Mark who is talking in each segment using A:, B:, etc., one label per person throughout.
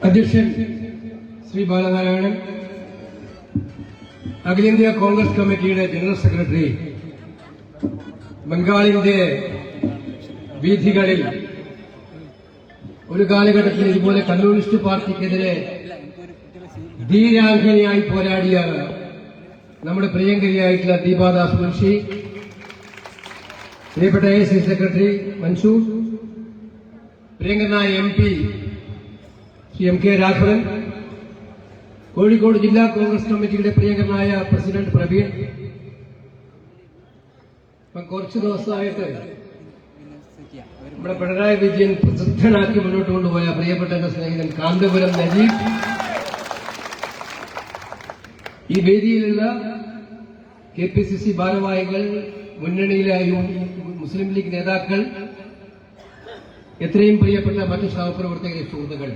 A: അധ്യക്ഷൻ ശ്രീ ബാലനാരായണൻ, അഖിലേന്ത്യാ കോൺഗ്രസ് കമ്മിറ്റിയുടെ ജനറൽ സെക്രട്ടറി, ബംഗാളിന്റെ വീഥികളിൽ ഒരു കാലഘട്ടത്തിൽ ഇതുപോലെ കമ്മ്യൂണിസ്റ്റ് പാർട്ടിക്കെതിരെ ധീരാംഗിനിയായി പോരാടിയ നമ്മുടെ പ്രിയങ്കരിയായിട്ടുള്ള ദീപാദാസ് മുൻഷി, പ്രിയപ്പെട്ട എ.സി സെക്രട്ടറി മൻസൂർ, പ്രിയങ്കരനായ MP ശ്രീ M.K. രാഘവൻ, കോഴിക്കോട് ജില്ലാ കോൺഗ്രസ് കമ്മിറ്റിയുടെ പ്രിയങ്കരനായ പ്രസിഡന്റ് പ്രവീൺ, കുറച്ചു ദിവസമായിട്ട് നമ്മുടെ പിണറായി വിജയൻ പ്രസിദ്ധനാക്കി മുന്നോട്ട് കൊണ്ടുപോയ പ്രിയപ്പെട്ട എന്റെ സ്നേഹിതൻ കാന്തപുരം നജീബ്, ഈ വേദിയിലുള്ള KPCC ഭാരവാഹികൾ, മുന്നണിയിലായ മുസ്ലിം ലീഗ് നേതാക്കൾ, എത്രയും പ്രിയപ്പെട്ട മറ്റു സഹപ്രവർത്തകരെ, സുഹൃത്തുക്കൾ,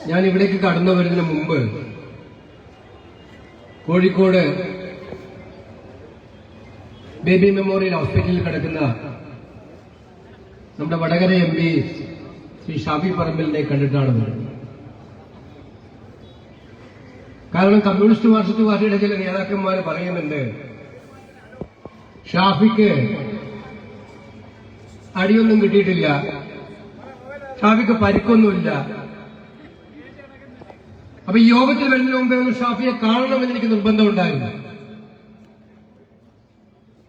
A: ഞാൻ ഇവിടേക്ക് കടന്നു വരുന്നതിന് മുമ്പ് കോഴിക്കോട് ബേബി മെമ്മോറിയൽ ഹോസ്പിറ്റലിൽ കിടക്കുന്ന നമ്മുടെ വടകര MP ശ്രീ ഷാഫി പറമ്പിലിനെ കണ്ടിട്ടാണ് വരുന്നത്. കാരണം കമ്മ്യൂണിസ്റ്റ് മാർക്സിസ്റ്റ് പാർട്ടിയുടെ ചില നേതാക്കന്മാർ പറയുന്നുണ്ട്, ഷാഫിക്ക് അടിയൊന്നും കിട്ടിയിട്ടില്ല, ഷാഫിക്ക് പരിക്കൊന്നുമില്ല. അപ്പൊ ഈ യോഗത്തിൽ വരുന്നതിന് മുമ്പേ ഒന്ന് ഷാഫിയെ കാണണമെന്ന് എനിക്ക് നിർബന്ധമുണ്ടായിരുന്നു.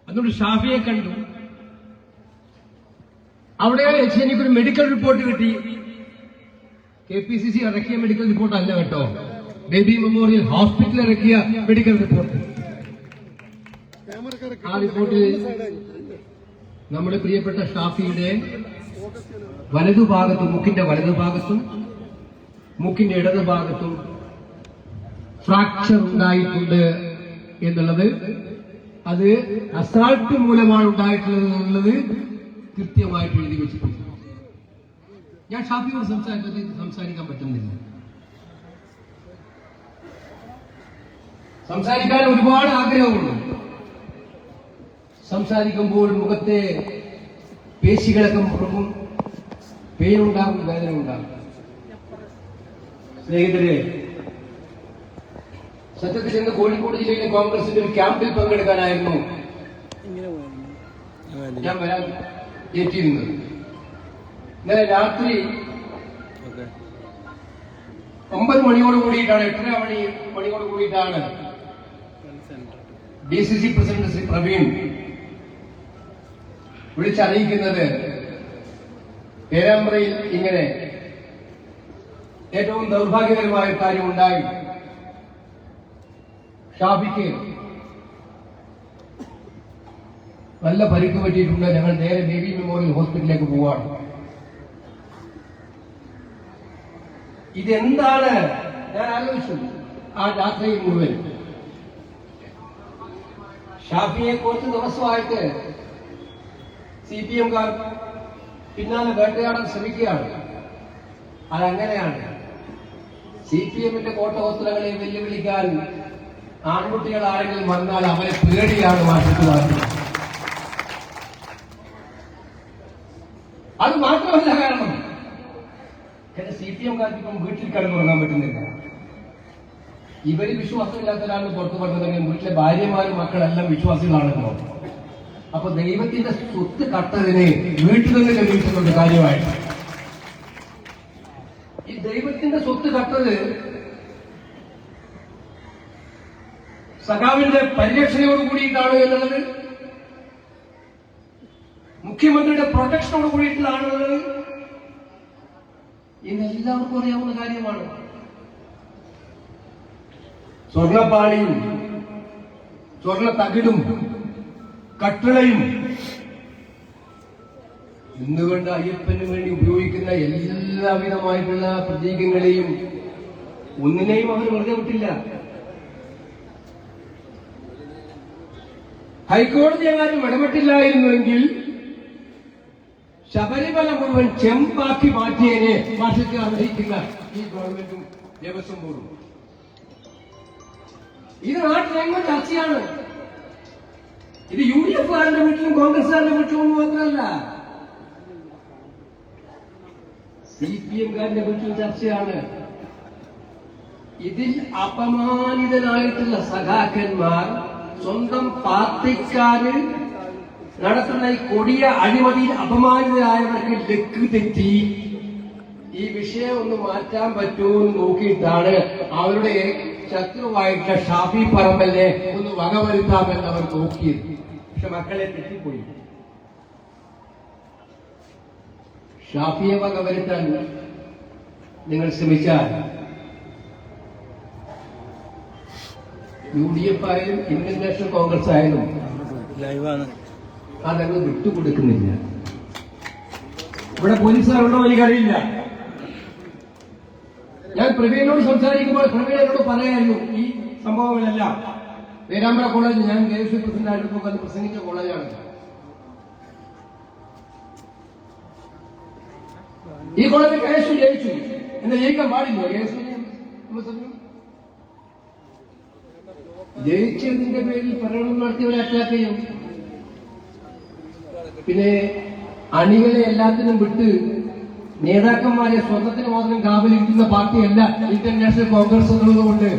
A: അതുകൊണ്ട് ഷാഫിയെ കണ്ടു. അവിടെ എനിക്കൊരു മെഡിക്കൽ റിപ്പോർട്ട് കിട്ടി. KPCC ഇറക്കിയ മെഡിക്കൽ റിപ്പോർട്ട് അല്ല കേട്ടോ, ബേബി മെമ്മോറിയൽ ഹോസ്പിറ്റൽ ഇറക്കിയ മെഡിക്കൽ റിപ്പോർട്ട്. ആ റിപ്പോർട്ടിൽ നമ്മുടെ പ്രിയപ്പെട്ട ഷാഫിയുടെ വലതുഭാഗത്തും, മൂക്കിന്റെ വലതുഭാഗത്തും മൂക്കിന്റെ ഇടതുഭാഗത്തും ഫ്രാക്ചർ ഉണ്ടായിട്ടുണ്ട് എന്നുള്ളത്, അത് അസാൾട്ട് മൂലമാണ് ഉണ്ടായിട്ടുള്ളത് എന്നുള്ളത് കൃത്യമായിട്ട് എഴുതി വെച്ചിട്ടുണ്ട്. ഞാൻ ഷാഫിയോട് സംസാരിക്കാൻ പറ്റുന്നില്ല. സംസാരിക്കാൻ ഒരുപാട് ആഗ്രഹമുണ്ട്. സംസാരിക്കുമ്പോൾ മുഖത്തെ പേശികളൊക്കെ മുറുകും, പെയിനുണ്ടാകും, വേദന ഉണ്ടാകും. സ്നേഹിതരെ, സത്യത്തിൽ ഇന്ന് കോഴിക്കോട് ജില്ലയിലെ കോൺഗ്രസിന്റെ ഒരു ക്യാമ്പിൽ പങ്കെടുക്കാനായിരുന്നു ഞാൻ വരാൻ ഏറ്റിരുന്നത്. ഇന്നലെ രാത്രി 9 മണിയോട് കൂടിയിട്ടാണ്, 8:30 മണിയോട് കൂടിയിട്ടാണ് DCC പ്രസിഡന്റ് ശ്രീ പ്രവീൺ വിളിച്ചറിയിക്കുന്നത്, പേരാമ്പ്രയിൽ ഇങ്ങനെ ഏറ്റവും ദൗർഭാഗ്യകരമായ കാര്യമുണ്ടായി. ഷാഫിക്ക് നല്ല പരിക്ക് പറ്റിയിട്ടുണ്ട്. ഞങ്ങൾ നേരെ ബേബി മെമ്മോറിയൽ ഹോസ്പിറ്റലിലേക്ക് പോവാണ്. ഇതെന്താണ് ഞാൻ ആലോചിച്ചു ആ രാത്രിയിൽ മുഴുവൻ. ഷാഫിയെ കുറച്ച് ദിവസമായിട്ട് CPM-കാർ പിന്നാലെ വേട്ടയാടാൻ ശ്രമിക്കുകയാണ്. അതങ്ങനെയാണ്. CPM-ന്റെ കോട്ടഹോസ്തലങ്ങളെ വെല്ലുവിളിക്കാൻ ആൺകുട്ടികൾ ആരെങ്കിലും വന്നാൽ അവരെ പേടിയാണ് മാറ്റിട്ടുള്ളത്. അത് മാത്രമല്ല, കാരണം CPM-കാർക്കും വീട്ടിൽ കിടന്നുറങ്ങാൻ പറ്റുന്നില്ല. ഇവര് വിശ്വാസമില്ലാത്തവരാണ് പുറത്തു പറഞ്ഞതെങ്കിൽ വീട്ടിലെ ഭാര്യമാരും മക്കളെല്ലാം വിശ്വാസികളാണല്ലോ. അപ്പൊ ദൈവത്തിന്റെ സ്വത്ത് കട്ടതിന് വീട്ടിൽ നിന്ന് ലഭിക്കുന്നുണ്ട് കാര്യമായിട്ട്. ഈ ദൈവത്തിന്റെ സ്വത്ത് കട്ടത് സഖാവിന്റെ പരിരക്ഷയോട് കൂടിയിട്ടാണ് എന്നുള്ളത്, മുഖ്യമന്ത്രിയുടെ പ്രൊട്ടക്ഷനോട് കൂടിയിട്ടുള്ളതാണുള്ളത്, ഇന്ന് എല്ലാവർക്കും അറിയാവുന്ന കാര്യമാണ്. സ്വർണപ്പാളിയും സ്വർണ തകിടും കട്ടളയും ഇന്നുകൊണ്ട് അയ്യപ്പന് വേണ്ടി ഉപയോഗിക്കുന്ന എല്ലാവിധമായിട്ടുള്ള പ്രതീകങ്ങളെയും ഒന്നിനെയും അവർ വെറുതെ വിട്ടില്ല. ഹൈക്കോടതി എങ്ങാനും ഇടപെട്ടില്ലായിരുന്നുവെങ്കിൽ ശബരിമല മുഴുവൻ ചെമ്പാക്കി മാറ്റിയതിനെ മാറ്റത്തെ അർഹിക്കുന്ന ഈ ഗവൺമെന്റും ദേവസ്വം ബോർഡും. ഇത് നാട്ടിലെങ്ങും ചർച്ചയാണ്. ഇത് UDF-കാരന്റെ വീട്ടിലും കോൺഗ്രസ്സുകാരുടെ വീട്ടിലും മാത്രമല്ല, CPM-കാരനെ കുറിച്ചുള്ള ചർച്ചയാണ്. ഇതിൽ അപമാനിതനായിട്ടുള്ള സഖാക്കന്മാർ സ്വന്തം പാർട്ടിക്കാര് നടത്തുന്ന ഈ കൊടിയ അഴിമതിയിൽ അപമാനിതരായവർക്ക് ലക്ക് തെറ്റി ഈ വിഷയം ഒന്ന് മാറ്റാൻ പറ്റുമെന്ന് നോക്കിയിട്ടാണ് അവരുടെ ശത്രുവായിട്ടുള്ള ഷാഫി പറമ്പലിനെ ഒന്ന് വകവരുത്താമെന്ന് അവർ നോക്കിയത്. പക്ഷെ മക്കളെ തെറ്റിപ്പോയി. ഷാഫിയെ വകവരുത്താൻ നിങ്ങൾ ശ്രമിച്ചാൽ UDF ആയാലും ഇന്ത്യൻ നാഷണൽ കോൺഗ്രസ് ആയാലും അതങ്ങ് വിട്ടുകൊടുക്കുന്നില്ല. ഇവിടെ പോലീസുകാരുണ്ടോ എനിക്കറിയില്ല. ഞാൻ പ്രവീണിനോട് സംസാരിക്കുമ്പോൾ പ്രവീൺ എന്നോട് പറയായിരുന്നു ഈ സംഭവങ്ങളെല്ലാം. പേരാമ്പ്ര കോളേജ് ഞാൻ KSU പ്രസിഡന്റ് ആയിട്ട് പ്രസംഗിച്ച കോളേജാണ്. ഈ കോളേജിൽ KSU ജയിച്ചു. എന്നെ ജയിക്കാൻ പാടില്ല. KSU ജയിച്ചതിന്റെ പേരിൽ പ്രകടനം നടത്തിയവരെ അറ്റാക്ക് ചെയ്യും. പിന്നെ അണികളെ എല്ലാത്തിനും വിട്ട് നേതാക്കന്മാരെ സ്വന്തത്തിന് മാത്രം കാവലിരിക്കുന്ന പാർട്ടിയല്ല ഇന്ത്യൻ നാഷണൽ കോൺഗ്രസ് എന്നുള്ളതുകൊണ്ട്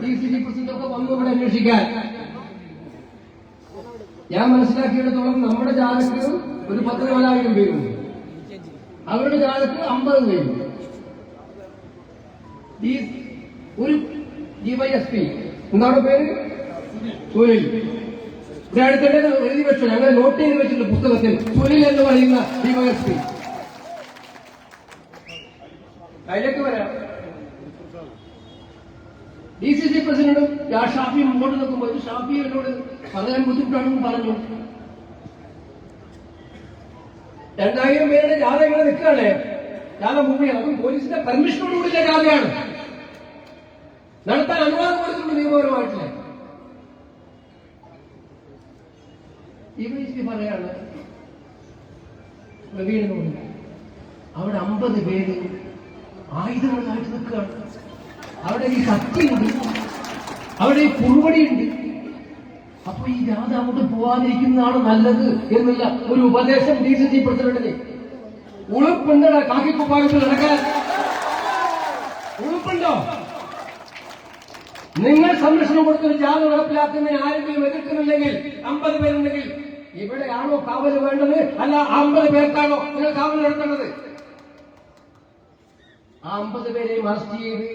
A: DCC പ്രസിഡന്റൊക്കെ വന്നു ഇവിടെ അന്വേഷിക്കാൻ. ഞാൻ മനസ്സിലാക്കിയിടത്തോളം നമ്മുടെ ജാഥക്ക് ഒരു 14,000 പേരുണ്ട്. അവരുടെ ജാഥക്ക് 50 പേരുണ്ട്. ഒരു DYSP എന്താണ് പേര്? സുനിൽ. ഇവിടെ അടുത്തിടെ എഴുതി വെച്ചു, ഞങ്ങൾ നോട്ട് ചെയ്ത് വെച്ചിട്ടുണ്ട് പുസ്തകത്തിൽ. സുനിൽ എന്ന് പറയുന്ന DYSP. അതിലേക്ക് വരാം. DCC പ്രസിഡന്റും ഷാഫി മുമ്പോട്ട് നിൽക്കുമ്പോൾ ഷാഫി എന്നോട് പറയാൻ ബുദ്ധിമുട്ടാണെന്ന് പറഞ്ഞു. 2000 പേരുടെ ജാഥ ഇങ്ങനെ നിൽക്കുകയല്ലേ, ജാഥ മൂവിയാണ്. അതും പോലീസിന്റെ പെർമിഷനോടുകൂടിയ ജാഥയാണ്. നടത്താൻ അനുവാദം കൊടുത്തിട്ടുണ്ട് നിയമപരമായിട്ടില്ല. DYSP പറയാണ് പ്രവീണിനോട്, അവിടെ 50 പേര് ആയുധങ്ങളായിട്ട് നിൽക്കുകയാണ്. അവിടെ ഈ കത്തിയുണ്ട്, അവിടെ ഈ കുറുവടിയുണ്ട്. അപ്പൊ ഈ ജാഥ അങ്ങോട്ട് പോവാതിരിക്കുന്നതാണ് നല്ലത് എന്നുള്ള ഒരു ഉപദേശം DCC പ്രസിഡന്റിന്. ഉളുപ്പുണ്ടോ കാക്കിക്കുപ്പായത്തിൽ നടക്കാൻ? ഉളുപ്പുണ്ടോ? നിങ്ങൾ സംരക്ഷണം കൊടുത്തൊരു ജാഥ നടപ്പിലാക്കുന്നതിന് ആരെങ്കിലും എതിർക്കുന്നുണ്ടെങ്കിൽ, 50 പേരുണ്ടെങ്കിൽ, ഇവിടെയാണോ കാവൽ വേണ്ടത്? അല്ല 50 പേർക്കാണോ നിങ്ങൾ കാവൽ നടത്തേണ്ടത്? ആ 50 പേരെയും അറസ്റ്റ് ചെയ്ത്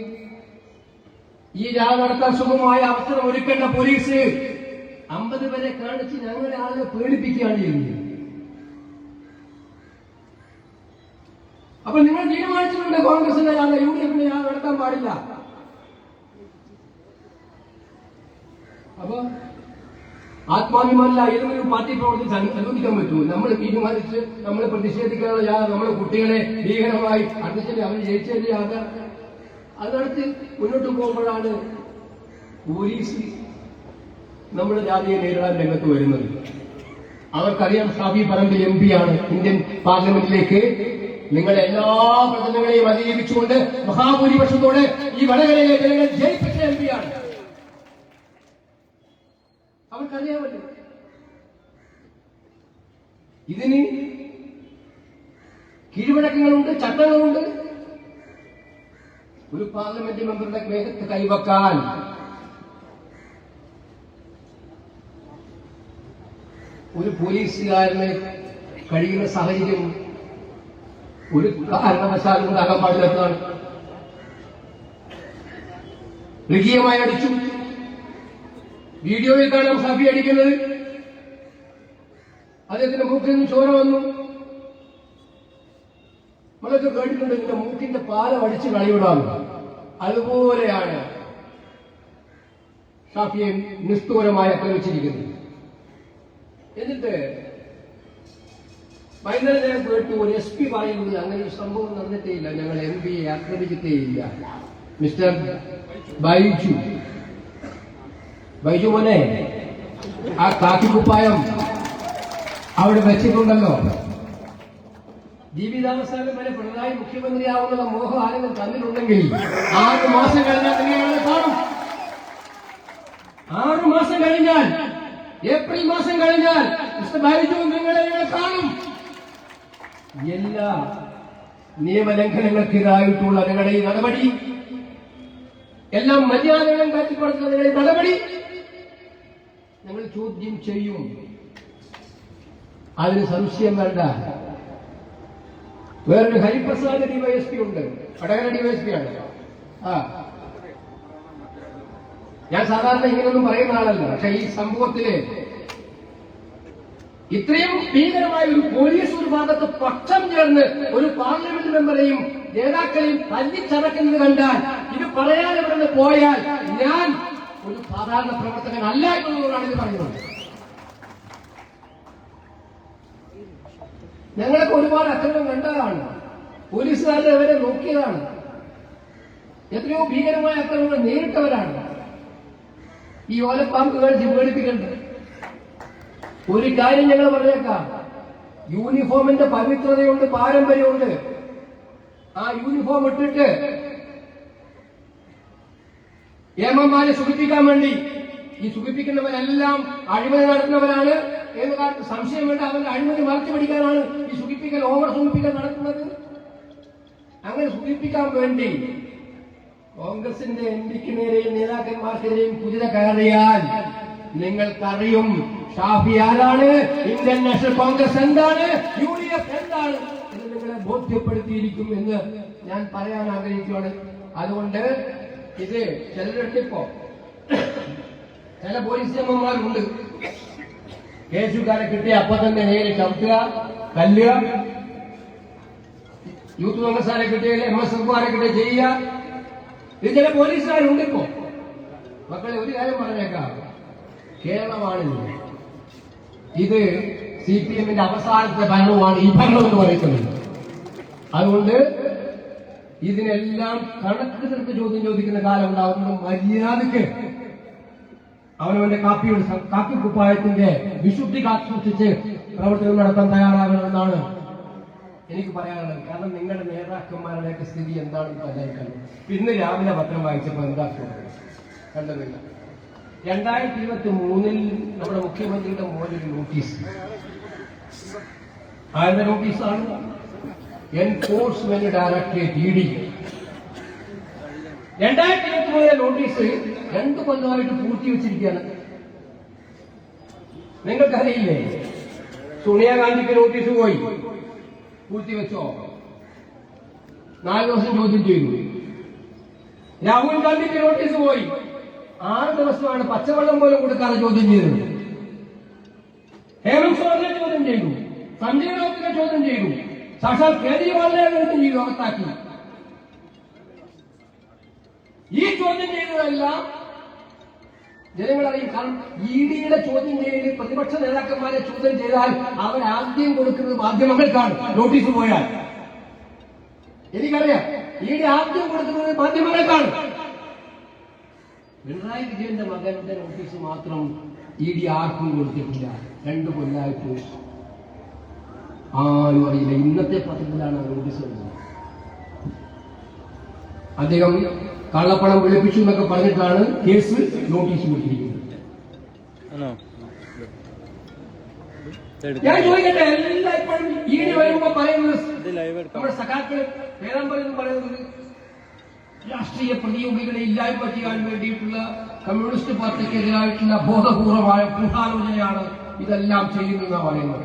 A: ഈ ജാഥ നടത്താൻ സുഖമായ അവസരം ഒരുക്കേണ്ട പോലീസ് 50 പേരെ കാണിച്ച് ഞങ്ങളെ ആളെ പേടിപ്പിക്കുകയാണ് ചെയ്യുന്നത്. അപ്പൊ നിങ്ങൾ തീരുമാനിച്ചിട്ടുണ്ട് കോൺഗ്രസിന്റെ ജാഥ UDF-ന്റെ ജാഥ നടത്താൻ പാടില്ല. അപ്പൊ ആത്മാഭിമാനമില്ല ഏതെങ്കിലും പാർട്ടി പ്രവർത്തനം അനുവദിക്കാൻ പറ്റുമോ? നമ്മൾ തീരുമാനിച്ച് നമ്മൾ പ്രതിഷേധിക്കാനുള്ള ജാഥ നമ്മുടെ കുട്ടികളെ ഭീകരമായി അർദ്ധിച്ചിട്ട് അവർ ജയിച്ചതിന്റെ ജാഥ അത് നടത്തി മുന്നോട്ട് പോകുമ്പോഴാണ് പോലീസ് നമ്മുടെ ജാതിയെ നേരിടാൻ രംഗത്ത് വരുന്നത്. അവർക്കറിയാം ഷാഫി പറമ്പിൽ MP ആണ്. ഇന്ത്യൻ പാർലമെന്റിലേക്ക് നിങ്ങളെ എല്ലാ പ്രശ്നങ്ങളെയും അതിജീവിച്ചുകൊണ്ട് മഹാഭൂരിപക്ഷത്തോടെ ഈ വടകരയിലെ ജനങ്ങൾ ജയിപ്പിച്ച MP ആണ്. അവർക്കറിയാമല്ലോ. ഇതിന് കീഴ്വഴക്കങ്ങളുണ്ട്, ചട്ടങ്ങളുണ്ട്. ഒരു പാർലമെന്റ് മെമ്പറുടെ മേഘത്ത് കൈവക്കാൻ ഒരു പോലീസുകാരന് കഴിയുന്ന സാഹചര്യം ഒരു കാരണവശാലും ഉണ്ടാകാൻ പാടില്ലാത്തതാണ്. മൃഗീയമായി അടിച്ചു. വീഡിയോയിൽ കാണാം ഷാഫി അടിക്കുന്നത്. അദ്ദേഹത്തിന്റെ മൂക്കിൽ നിന്ന് ചോര വന്നു. നമ്മളൊക്കെ കേട്ടിട്ടുണ്ട് ഇതിന്റെ മൂക്കിന്റെ പാലം അടിച്ച് കളിവിടാം. അതുപോലെയാണ് ഷാഫിയെ നിസ്തൂരമായി ആക്രമിച്ചിരിക്കുന്നത്. എന്നിട്ട് വൈകുന്നേരം ഞാൻ കേട്ടു ഒരു SP പറയുന്നത് അങ്ങനെ ഒരു സംഭവം നടന്നിട്ടേയില്ല, ഞങ്ങൾ MPയെ ആക്രമിച്ചിട്ടേയില്ല. മിസ്റ്റർ ബൈജു മോനെ, ആ കാക്കിക്കുപ്പായം അവിടെ വെച്ചിട്ടുണ്ടല്ലോ. ജീവിതാവസാനം വരെ പിണറായി മുഖ്യമന്ത്രിയാവുന്ന മോഹം ആരെങ്കിലും തന്നിട്ടുണ്ടെങ്കിൽ 6 മാസം കഴിഞ്ഞാൽ നിങ്ങളെ കാണും. 6 മാസം കഴിഞ്ഞാൽ, ഏപ്രിൽ മാസം കഴിഞ്ഞാൽ മിസ്റ്റർ ബൈജു നിങ്ങളെ കാണും. എല്ലാ നിയമലംഘനങ്ങൾക്കെതിരായിട്ടുള്ള നിങ്ങളുടെ ഈ നടപടി, എല്ലാം മര്യാദകളും കാറ്റിക്കൊടുക്കുന്ന നിങ്ങളുടെ നടപടി ഞങ്ങൾ ചോദ്യം ചെയ്യും. അതിന് സംശയം വേണ്ട. വേറൊരു ഹരിപ്രസാദ് ഡിവൈഎസ്പി ഉണ്ട്, വടകര ഡിവൈഎസ്പി ആണ്. ഞാൻ സാധാരണ ഇങ്ങനെയൊന്നും പറയുന്ന ആളല്ല, പക്ഷെ ഈ സംഭവത്തില് ഇത്രയും ഭീകരമായ ഒരു പോലീസ് ഒരു ഭാഗത്ത് പക്ഷം ചേർന്ന് ഒരു പാർലമെന്റ് മെമ്പറെയും നേതാക്കളെയും തല്ലിച്ചടക്കുന്നത് കണ്ടാൽ, ഇത് പറയാൻ ഇവിടുന്ന് പോയാൽ ഞാൻ ഒരു സാധാരണ പ്രവർത്തകനല്ല എന്നുള്ളതാണ് ഇത് പറയുന്നത്. ഞങ്ങളൊക്കെ ഒരുപാട് അക്രമം കണ്ടതാണ്, പോലീസുകാരുടെ അവരെ നോക്കിയതാണ്, എത്രയോ ഭീകരമായ അക്രമങ്ങൾ നേരിട്ടവരാണ്. ഈ ഓലപ്പാമ്പുകൾ പേടിപ്പിക്കേണ്ടത്. ഒരു കാര്യം ഞങ്ങൾ പറഞ്ഞേക്കാം, യൂണിഫോമിന്റെ പവിത്രതയുണ്ട്, പാരമ്പര്യമുണ്ട്. ആ യൂണിഫോം ഇട്ടിട്ട് ഏമന്മാരെ സുഖിപ്പിക്കാൻ വേണ്ടി, ഈ സുഖിപ്പിക്കുന്നവരെല്ലാം അഴിമതി നടത്തുന്നവരാണ് എന്ന് കാലത്ത് സംശയം വേണ്ട. അവരുടെ അഴിമതി മറച്ചു പിടിക്കാനാണ് ഈ സുഖിപ്പിക്കൽ, ഓവർ സുഖിപ്പിക്കൽ നടത്തുന്നത്. അങ്ങനെ സുഖിപ്പിക്കാൻ വേണ്ടി കോൺഗ്രസിന്റെ എംപിക്ക് നേരെയും നേതാക്കന്മാർക്കെതിരെയും കുതിര കയറിയാൽ നിങ്ങൾക്കറിയും ഷാഫി ആരാണ്, ഇന്ത്യൻ നാഷണൽ കോൺഗ്രസ് എന്താണ്, UDF എന്താണ് എന്ന് നിങ്ങളെ ബോധ്യപ്പെടുത്തിയിരിക്കും എന്ന് ഞാൻ പറയാൻ ആഗ്രഹിക്കുകയാണ്. അതുകൊണ്ട് ഇത് ചിലരിപ്പോ ചില പോലീസ് നിയമന്മാരുണ്ട്, കേസുകാരെ കിട്ടിയ അപ്പൊ തന്നെ നേരെ ചവിട്ടുക, കല്ലുക, യൂത്ത് കോൺഗ്രസ്സുകാരെ കിട്ടിയ MSFമാരെ കിട്ടിയ ചെയ്യുക. ഇത് ചില പോലീസുകാരുണ്ട് ഇപ്പോ. മക്കളെ ഒരു കാര്യം പറഞ്ഞേക്കാം, കേരളമാണിത്. ഇത് CPMന്റെ അവസാനത്തെ ഭരണമാണ് ഈ ഭരണം എന്ന് പറയുന്നത്. അതുകൊണ്ട് ഇതിനെല്ലാം കണക്ക് തീർത്ത് ചോദ്യം ചോദിക്കുന്ന കാലം ഉണ്ടാകുന്നത്. മര്യാദക്ക് അവനവന്റെ കാപ്പി കുപ്പായത്തിന്റെ വിശുദ്ധി കാത്തുസൂക്ഷിച്ച് പ്രവർത്തനം നടത്താൻ തയ്യാറാകണമെന്നാണ് എനിക്ക് പറയാനുള്ളത്. കാരണം നിങ്ങളുടെ നേതാക്കന്മാരുടെയൊക്കെ സ്ഥിതി എന്താണെന്ന് പറയാൻ. ഇന്ന് രാവിലെ പത്രം വായിച്ചപ്പോൾ എന്താ കണ്ടതില്ല. 2023 നമ്മുടെ മുഖ്യമന്ത്രിയുടെ മോനൊരു നോട്ടീസ്, ആരുടെ നോട്ടീസാണ്? എൻഫോഴ്സ്മെന്റ് ഡയറക്ടറേറ്റ് ED 2023 നോട്ടീസ് 2 കൊല്ലമായിട്ട് പൂർത്തിവെച്ചിരിക്കുകയാണ്. നിങ്ങൾക്കറിയില്ലേ, സോണിയാഗാന്ധിക്ക് നോട്ടീസ് പോയി, പൂർത്തിവെച്ചോ? 4 ദിവസം ചോദ്യം ചെയ്തു. രാഹുൽ ഗാന്ധിക്ക് നോട്ടീസ് പോയി, 6 ദിവസമാണ് പച്ചവെള്ളം പോലും കൊടുക്കാതെ ചോദ്യം ചെയ്തത്. ഹേമന്ത് സോറനെ ചോദ്യം ചെയ്തു, സഞ്ജയ് റൌത്തിനെ ചോദ്യം ചെയ്തു, സാക്ഷാൽ കേജ്രിവാളിനെ ചോദ്യം ചെയ്തു, അകത്താക്കി. ഈ ചോദ്യം ചെയ്തതെല്ലാം ജനങ്ങളറിയും. കാരണം EDയുടെ ചോദ്യം ചെയ്യലിൽ പ്രതിപക്ഷ നേതാക്കന്മാരെ ചോദ്യം ചെയ്താൽ അവരാദ്യം കൊടുക്കുന്നത് മാധ്യമങ്ങൾക്കാണ്. നോട്ടീസ് പോയാൽ എനിക്കറിയാം, ED ആദ്യം കൊടുക്കുന്നത് മാധ്യമങ്ങൾക്കാണ്. പിണറായി വിജയന്റെ മകന്റെ നോട്ടീസ് മാത്രം ED ആർക്കും കൊടുത്തിട്ടില്ല. 2 കൊല്ലമായിട്ട് ആരും അറിയില്ല. ഇന്നത്തെ പത്രത്തിലാണ് നോട്ടീസ് വരുന്നത്. അദ്ദേഹം കള്ളപ്പണം വെളുപ്പിച്ചു എന്നൊക്കെ പറഞ്ഞിട്ടാണ് കേസ് നോട്ടീസ് കൊടുത്തിരിക്കുന്നത്. ഞാൻ ചോദിക്കട്ടെ, എല്ലാം ഇപ്പോഴും ED വരുമ്പോ പറയുന്നത്, നമ്മുടെ സഖാക്കൾ വേദാമ്പരം പറയുന്നത് രാഷ്ട്രീയ പ്രതിയോഗികളെ ഇല്ലായ്മ ചെയ്യാൻ വേണ്ടിയിട്ടുള്ള കമ്മ്യൂണിസ്റ്റ് പാർട്ടിക്കെതിരായിട്ടുള്ള ബോധപൂർവമായ ഗൂഢാലോചനയാണ് ഇതെല്ലാം ചെയ്യുന്നതെന്നാണ് പറയുന്നത്.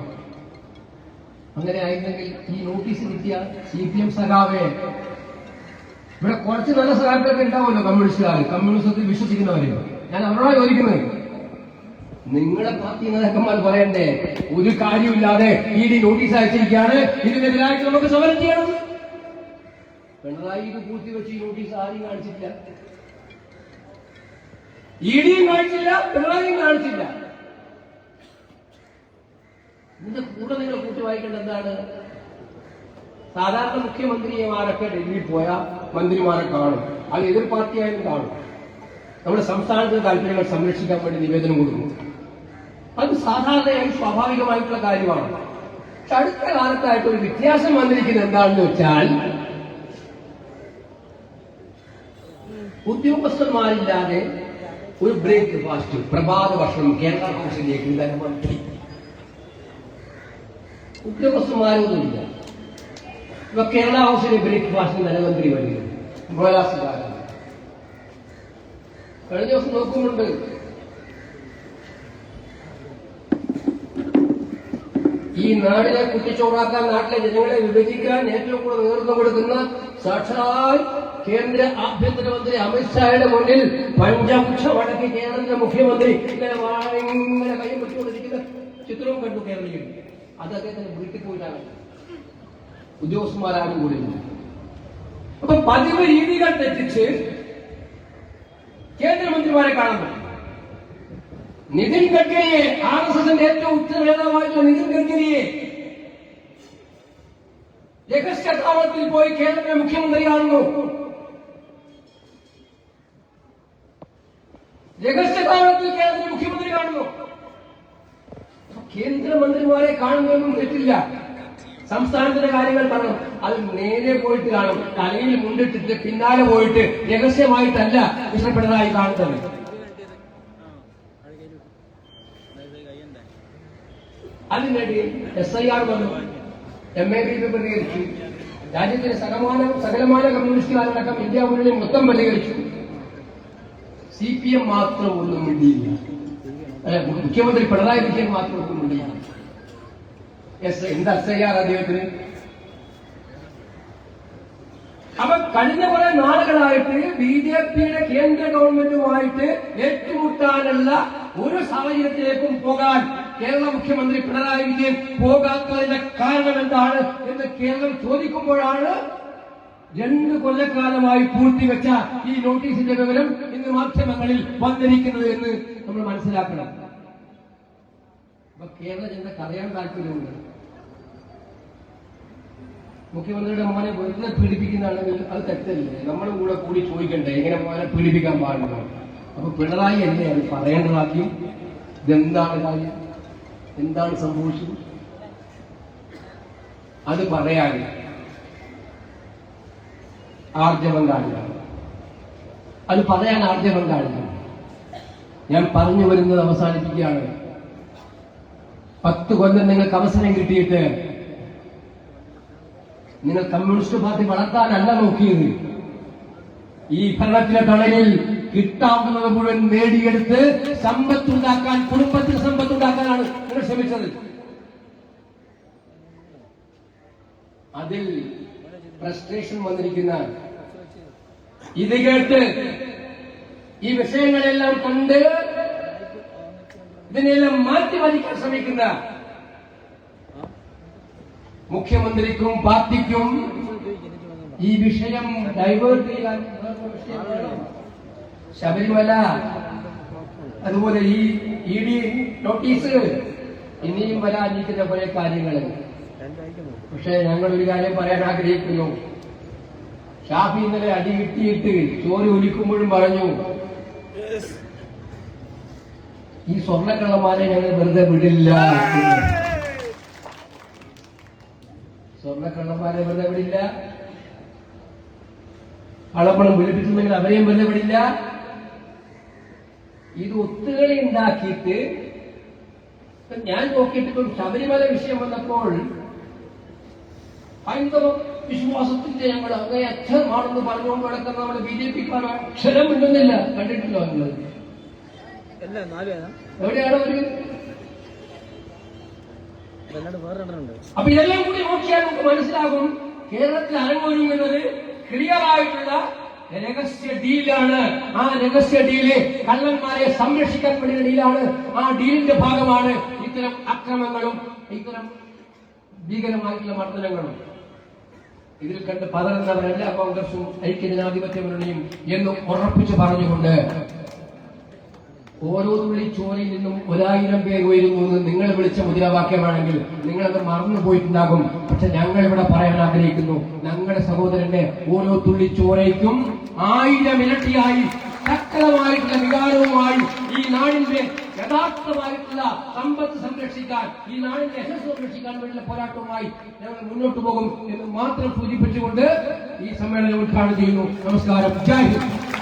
A: അങ്ങനെ ആയിരുന്നെങ്കിൽ ഈ നോട്ടീസ് കിട്ടിയ CPM സഖാവെ, ഇവിടെ കുറച്ച് നല്ല സഖാക്കളൊക്കെ ഉണ്ടാവുമല്ലോ കമ്മ്യൂണിസത്തിൽ വിശ്വസിക്കുന്നവര്. ഞാൻ അവരോടാണ് ചോദിക്കുന്നത്, നിങ്ങളുടെ പാർട്ടി നേതാക്കന്മാർ പറയണ്ടേ, ഒരു കാര്യമില്ലാതെ ED നോട്ടീസ് അയച്ചിരിക്കുകയാണ്, ഇതിനെതിരായിട്ട് നമുക്ക് സമരം ചെയ്യണം. പിണറായി ഇത് പൂർത്തിവെച്ച് ഈ നോട്ടീസ് ആരും കാണിച്ചില്ല, EDയും കാണിച്ചില്ല, പിണറായിയും കാണിച്ചില്ല. ഇതിന്റെ കൂടെ നിങ്ങൾ കൂട്ടി വായിക്കേണ്ട എന്താണ്? സാധാരണ മുഖ്യമന്ത്രിമാരൊക്കെ ഡൽഹിയിൽ പോയാൽ മന്ത്രിമാരെ കാണും, അത് എതിർ പാർട്ടിയായാലും കാണും. നമ്മുടെ സംസ്ഥാനത്തിന്റെ താല്പര്യങ്ങൾ സംരക്ഷിക്കാൻ വേണ്ടി നിവേദനം കൊടുക്കും. അത് സാധാരണയായി സ്വാഭാവികമായിട്ടുള്ള കാര്യമാണ്. പക്ഷെ അടുത്ത കാലത്തായിട്ട് ഒരു വ്യത്യാസം വന്നിരിക്കുന്നത് എന്താണെന്ന് വെച്ചാൽ, ഉദ്യോഗസ്ഥന്മാരില്ലാതെ ഒരു ബ്രേക്ക്ഫാസ്റ്റ്, പ്രഭാത ഭക്ഷണം കേരള കൗൺസിലേക്ക് മന്ത്രി, ഉദ്യോഗസ്ഥന്മാരൊന്നുമില്ല. ഇപ്പൊ കേരള ഹൗസിലെ ബ്രേക്ക്ഫാസ്റ്റിന് ധനമന്ത്രി വരിക കഴിഞ്ഞ ദിവസം നോക്കുന്നുണ്ട്. ഈ നാടിനെ കുട്ടിച്ചോറാക്കാൻ, നാട്ടിലെ ജനങ്ങളെ വിഭജിക്കാൻ ഏറ്റവും കൂടുതൽ നേതൃത്വം കൊടുക്കുന്ന സാക്ഷാൽ കേന്ദ്ര ആഭ്യന്തരമന്ത്രി അമിത്ഷായുടെ മുന്നിൽ പഞ്ചപുച്ഛമടക്കി കേരളത്തിലെ മുഖ്യമന്ത്രി ഇങ്ങനെ കൈ പിടിച്ചുകൊണ്ടിരിക്കുന്ന ചിത്രവും കണ്ടു കേരളീയർ. അത് അദ്ദേഹത്തിന് വീട്ടിൽ പോയിട്ടാണ്, ഉദ്യോഗസ്ഥന്മാരാരും കൂടി. അപ്പൊ പതിവ് രീതികൾ തെറ്റിച്ച് കേന്ദ്രമന്ത്രിമാരെ കാണുന്നു. നിതിൻ ഗഡ്കരിയെ, RSSന്റെ ഏറ്റവും ഉച്ച നേതാവായിട്ടുള്ള നിതിൻ ഗഡ്കരിയെ രഹസ്യതാവളത്തിൽ പോയി കേരളത്തിലെ മുഖ്യമന്ത്രി കാണുന്നു. രഹസ്യതാവളത്തിൽ കേരളത്തിലെ മുഖ്യമന്ത്രി കാണുന്നു. കേന്ദ്രമന്ത്രിമാരെ കാണുന്നതൊന്നും തെറ്റില്ല. സംസ്ഥാനത്തിന്റെ കാര്യങ്ങൾ പറയണം, അത് നേരെ പോയിട്ട് കാണും. തലയിൽ മുണ്ടിട്ടിട്ട് പിന്നാലെ പോയിട്ട് രഹസ്യമായിട്ടല്ല മിസ്റ്റർ പിണറായി കാണുന്നത്. അതിനിടയിൽ SIR വന്നു, MAB പ്രതികരിച്ചു, രാജ്യത്തിന് സകലമാന കമ്മ്യൂണിസ്റ്റുകാരടക്കം ഇന്ത്യ മുന്നണി മൊത്തം പ്രതികരിച്ചു. CPM മാത്രം ഒന്നും മിണ്ടിയില്ല. മുഖ്യമന്ത്രി പിണറായി വിജയൻ മാത്രം ഒന്നും മിണ്ടിയില്ല. എന്താ SIR അദ്ദേഹത്തിന്? അപ്പൊ കഴിഞ്ഞ കുറെ നാളുകളായിട്ട് BJPയുടെ കേന്ദ്ര ഗവൺമെന്റുമായിട്ട് ഏറ്റുമുട്ടാനുള്ള ഒരു സാഹചര്യത്തിലേക്കും പോകാൻ കേരള മുഖ്യമന്ത്രി പിണറായി വിജയൻ പോകാത്തതിന്റെ കാരണം എന്താണ് എന്ന് കേരളം ചോദിക്കുമ്പോഴാണ് 2 കൊല്ലക്കാലമായി പൂർത്തിവെച്ച ഈ നോട്ടീസിന്റെ വിവരം ഇന്ന് മാധ്യമങ്ങളിൽ വന്നിരിക്കുന്നത് എന്ന് നമ്മൾ മനസ്സിലാക്കണം. അപ്പൊ കേരള ജനത അറിയാൻ താല്പര്യമുണ്ട്. മുഖ്യമന്ത്രിയുടെ മോനെ വെറുതെ പീഡിപ്പിക്കുന്നതാണെങ്കിൽ അത് തെറ്റല്ലേ? നമ്മളും കൂടെ കൂടി ചോദിക്കണ്ടേ എങ്ങനെ മോനെ പീഡിപ്പിക്കാൻ പാടുണ്ടോ? അപ്പൊ പിണറായി അല്ലേ അത് പറയേണ്ടതാദ്യം? ഇതെന്താണ് കാര്യം, എന്താണ് സംഭവിച്ചത്? അത് പറയാൻ ആർജവം കാണില്ല, അത് പറയാൻ ആർജവം കാണില്ല. ഞാൻ പറഞ്ഞു വരുന്നത് അവസാനിപ്പിക്കുകയാണ്. 10 കൊല്ലം നിങ്ങൾക്ക് അവസരം കിട്ടിയിട്ട് നിങ്ങൾ കമ്മ്യൂണിസ്റ്റ് പാർട്ടി വളർത്താനല്ല നോക്കിയത്. ഈ ഭരണത്തിലെ തണലിൽ കിട്ടാവുന്നത് മുഴുവൻ നേടിയെടുത്ത് സമ്പത്തുണ്ടാക്കാൻ, കുടുംബത്തിന് സമ്പത്തുണ്ടാക്കാനാണ് നിങ്ങൾ ശ്രമിച്ചത്. അതിൽ ഫ്രസ്ട്രേഷൻ വന്നിരിക്കുന്ന, ഇത് കേട്ട് ഈ വിഷയങ്ങളെല്ലാം കണ്ട് ഇതിനെല്ലാം മാറ്റിമറിക്കാൻ ശ്രമിക്കുന്ന മുഖ്യമന്ത്രിക്കും പാർട്ടിക്കും ഈ വിഷയം ഡൈവേർട്ട് ചെയ്യാൻ, ശബരിമല അതുപോലെ ഈ ED നോട്ടീസ് ഇനിയും വരാനിരിക്കുന്ന കുറെ കാര്യങ്ങൾ. പക്ഷെ ഞങ്ങളൊരു കാര്യം പറയാൻ ആഗ്രഹിക്കുന്നു. ഷാഫി ഇന്നലെ അടി കിട്ടിയിട്ട് ചോര ഒലിക്കുമ്പോഴും പറഞ്ഞു, ഈ സ്വർണ്ണക്കള്ളന്മാരെ ഞങ്ങൾ വെറുതെ വിടില്ല, സ്വർണ്ണക്കള്ളന്മാരെ വെറുതെ വിടില്ല, കള്ളപ്പണം വിളിപ്പിച്ചിട്ടുണ്ടെങ്കിൽ അവരെയും വെറുതെ വിടില്ല. ഇത് ഒത്തുകളി ഉണ്ടാക്കിയിട്ട് ഞാൻ നോക്കിയിട്ട് ശബരിമല വിഷയം വന്നപ്പോൾ ഹൈന്ദവ വിശ്വാസത്തിന്റെ ഞങ്ങൾ അങ്ങേയറ്റമാണെന്ന് പറഞ്ഞുകൊണ്ട് കിടക്കുന്ന നമ്മുടെ BJPക്കാർ അക്ഷരം ഉണ്ടെന്നില്ല. കണ്ടിട്ടില്ലോ നിങ്ങൾ? എവിടെയാണ് അവര്? അപ്പൊ ഇതെല്ലാം കൂടി നോക്കിയാൽ നമുക്ക് മനസ്സിലാകും കേരളത്തിൽ അരങ്ങൊരുങ്ങുന്നത് ക്ലിയർ ആയിട്ടുള്ള രഹസ്യ ഡീലാണ്. ആ രഹസ്യ ഡീല് കള്ളന്മാരെ സംരക്ഷിക്കാൻ വേണ്ടിയ ഡീലാണ്. ആ ഡീലിന്റെ ഭാഗമാണ് ഇത്തരം അക്രമങ്ങളും ഇത്തരം ഭീകരമായിട്ടുള്ള മർദ്ദനങ്ങളും. ഇതിൽ കണ്ട് പതറുന്നവരല്ല കോൺഗ്രസും ഐക്യജനാധിപത്യ മുന്നണിയും എന്ന് ഉറപ്പിച്ചു പറഞ്ഞുകൊണ്ട് ഓരോ തുള്ളി ചോരയിൽ നിന്നും 1000 പേർ ഉയരുന്നു എന്ന് നിങ്ങൾ വിളിച്ച മുദ്രാവാക്യമാണെങ്കിൽ നിങ്ങളത് മറന്നുപോയിട്ടുണ്ടാകും. പക്ഷെ ഞങ്ങൾ ഇവിടെ പറയാൻ ആഗ്രഹിക്കുന്നു, ഞങ്ങളുടെ സഹോദരന്റെ ഓരോ തുള്ളി ചോരയ്ക്കും 1000 ഇരട്ടിയായി ശക്തമായിട്ടുള്ള വികാരവുമായി ഈ നാടിന്റെ യഥാർത്ഥമായിട്ടുള്ള സമ്പത്ത് സംരക്ഷിക്കാൻ, ഈ നാടിന്റെ യശസ് സംരക്ഷിക്കാൻ വേണ്ടിയുള്ള പോരാട്ടവുമായി ഞങ്ങൾ മുന്നോട്ട് പോകും എന്ന് മാത്രം സൂചിപ്പിച്ചുകൊണ്ട് ഈ സമ്മേളനം ഉദ്ഘാടനം ചെയ്യുന്നു. നമസ്കാരം. ജയ് ഹിന്ദ്.